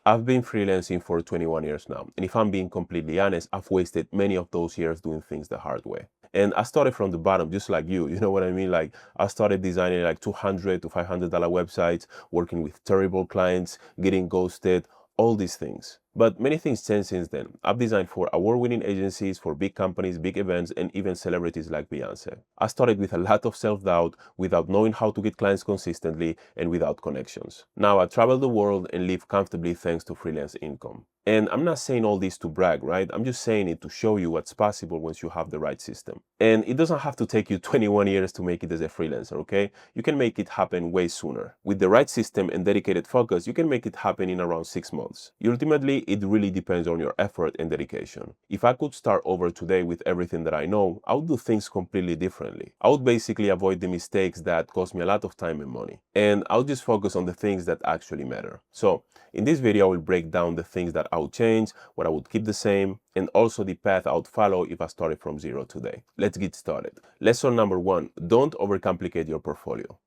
I've been freelancing for 21 years now, and if I'm being completely honest, I've wasted many of those years doing things the hard way. And I started from the bottom, just like you know what I mean? Like, I started designing like $200 to $500 websites, working with terrible clients, getting ghosted, all these things. But many things changed since then. I've designed for award-winning agencies, for big companies, big events, and even celebrities like Beyonce. I started with a lot of self-doubt, without knowing how to get clients consistently, and without connections. Now I travel the world and live comfortably thanks to freelance income. And I'm not saying all this to brag, right? I'm just saying it to show you what's possible once you have the right system. And it doesn't have to take you 21 years to make it as a freelancer, okay? You can make it happen way sooner. With the right system and dedicated focus, you can make it happen in around 6 months. Ultimately, it really depends on your effort and dedication. If I could start over today with everything that I know, I would do things completely differently. I would basically avoid the mistakes that cost me a lot of time and money. And I'll just focus on the things that actually matter. So, in this video, I will break down the things that I would change, what I would keep the same, and also the path I would follow if I started from zero today. Let's get started. Lesson number 1, don't overcomplicate your portfolio.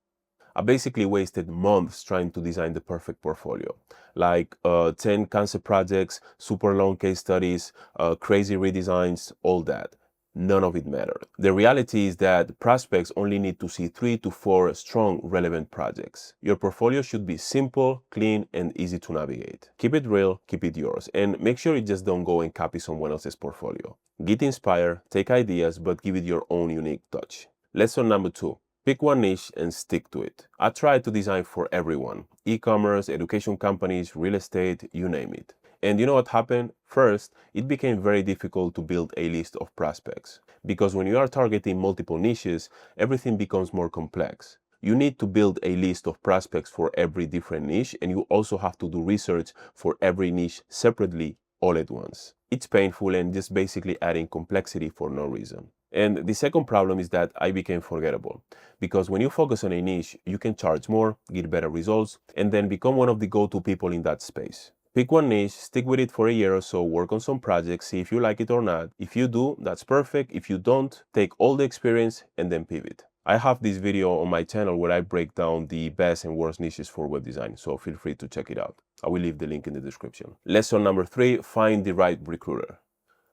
I basically wasted months trying to design the perfect portfolio, like 10 concept projects, super long case studies, crazy redesigns, all that. None of it mattered. The reality is that prospects only need to see 3 to 4 strong, relevant projects. Your portfolio should be simple, clean, and easy to navigate. Keep it real, keep it yours, and make sure you just don't go and copy someone else's portfolio. Get inspired, take ideas, but give it your own unique touch. Lesson number 2. Pick one niche and stick to it. I try to design for everyone. E-commerce, education companies, real estate, you name it. And you know what happened? First, it became very difficult to build a list of prospects. Because when you are targeting multiple niches, everything becomes more complex. You need to build a list of prospects for every different niche, and you also have to do research for every niche separately all at once. It's painful and just basically adding complexity for no reason. And the second problem is that I became forgettable. Because when you focus on a niche, you can charge more, get better results, and then become one of the go-to people in that space. Pick one niche, stick with it for a year or so, work on some projects, see if you like it or not. If you do, that's perfect. If you don't, take all the experience and then pivot. I have this video on my channel where I break down the best and worst niches for web design, so feel free to check it out. I will leave the link in the description. Lesson number 3, find the right recruiter.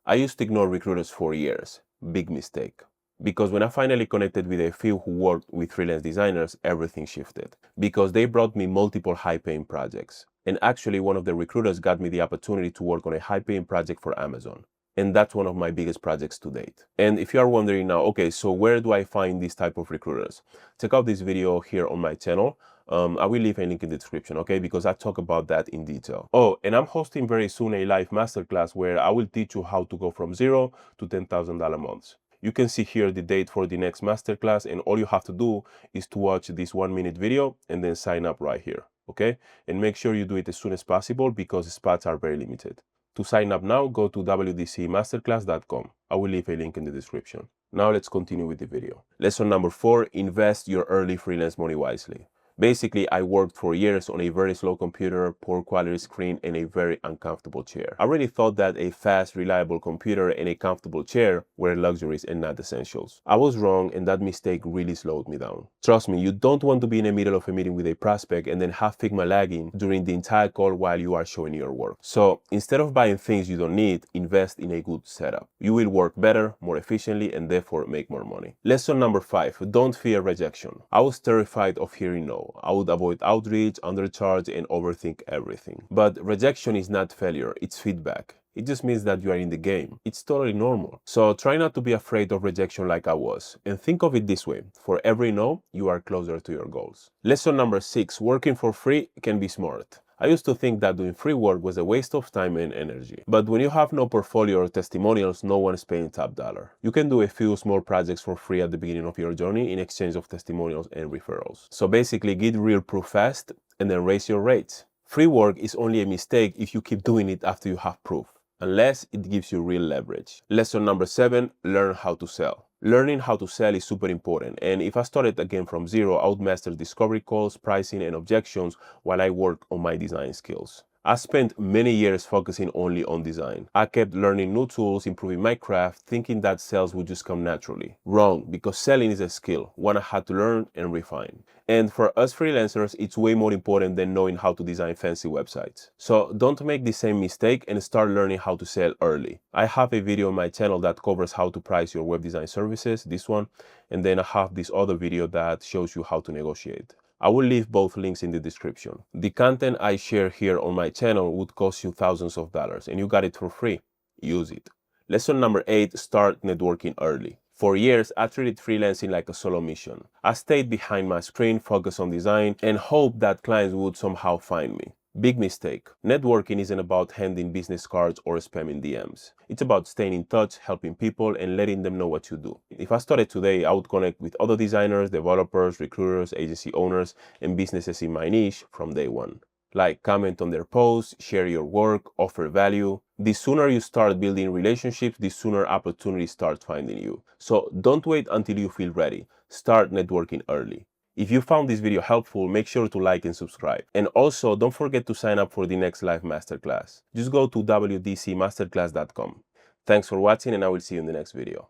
I used to ignore recruiters for years. Big mistake. Because when I finally connected with a few who worked with freelance designers, everything shifted. Because they brought me multiple high-paying projects. And actually, one of the recruiters got me the opportunity to work on a high-paying project for Amazon. And that's one of my biggest projects to date. And if you are wondering now, okay, so where do I find these type of recruiters? Check out this video here on my channel. I will leave a link in the description, okay? Because I talk about that in detail. Oh, and I'm hosting very soon a live masterclass where I will teach you how to go from $0 to $10,000 months. You can see here the date for the next masterclass, and all you have to do is to watch this 1-minute video and then sign up right here, okay? And make sure you do it as soon as possible because spots are very limited. To sign up now, go to wdcmasterclass.com. I will leave a link in the description. Now let's continue with the video. Lesson number 4, invest your early freelance money wisely. Basically, I worked for years on a very slow computer, poor quality screen, and a very uncomfortable chair. I really thought that a fast, reliable computer and a comfortable chair were luxuries and not essentials. I was wrong, and that mistake really slowed me down. Trust me, you don't want to be in the middle of a meeting with a prospect and then have Figma lagging during the entire call while you are showing your work. So instead of buying things you don't need, invest in a good setup. You will work better, more efficiently, and therefore make more money. Lesson number 5, don't fear rejection. I was terrified of hearing no. I would avoid outreach, undercharge, and overthink everything. But rejection is not failure, it's feedback. It just means that you are in the game. It's totally normal. So try not to be afraid of rejection like I was. And think of it this way, for every no, you are closer to your goals. Lesson number 6, working for free can be smart. I used to think that doing free work was a waste of time and energy. But when you have no portfolio or testimonials, no one is paying top dollar. You can do a few small projects for free at the beginning of your journey in exchange of testimonials and referrals. So basically, get real proof fast and then raise your rates. Free work is only a mistake if you keep doing it after you have proof, unless it gives you real leverage. Lesson number 7, learn how to sell. Learning how to sell is super important, and if I started again from zero, I would master discovery calls, pricing, and objections while I work on my design skills. I spent many years focusing only on design. I kept learning new tools, improving my craft, thinking that sales would just come naturally. Wrong, because selling is a skill, one I had to learn and refine. And for us freelancers, it's way more important than knowing how to design fancy websites. So don't make the same mistake and start learning how to sell early. I have a video on my channel that covers how to price your web design services, this one, and then I have this other video that shows you how to negotiate. I will leave both links in the description. The content I share here on my channel would cost you thousands of dollars and you got it for free. Use it. Lesson number 8, start networking early. For years, I treated freelancing like a solo mission. I stayed behind my screen, focused on design, and hoped that clients would somehow find me. Big mistake. Networking isn't about handing business cards or spamming DMs. It's about staying in touch, helping people, and letting them know what you do. If I started today, I would connect with other designers, developers, recruiters, agency owners, and businesses in my niche from day one. Like, comment on their posts, share your work, offer value. The sooner you start building relationships, the sooner opportunities start finding you. So don't wait until you feel ready. Start networking early. If you found this video helpful, make sure to like and subscribe. And also, don't forget to sign up for the next live masterclass. Just go to wdcmasterclass.com. Thanks for watching, and I will see you in the next video.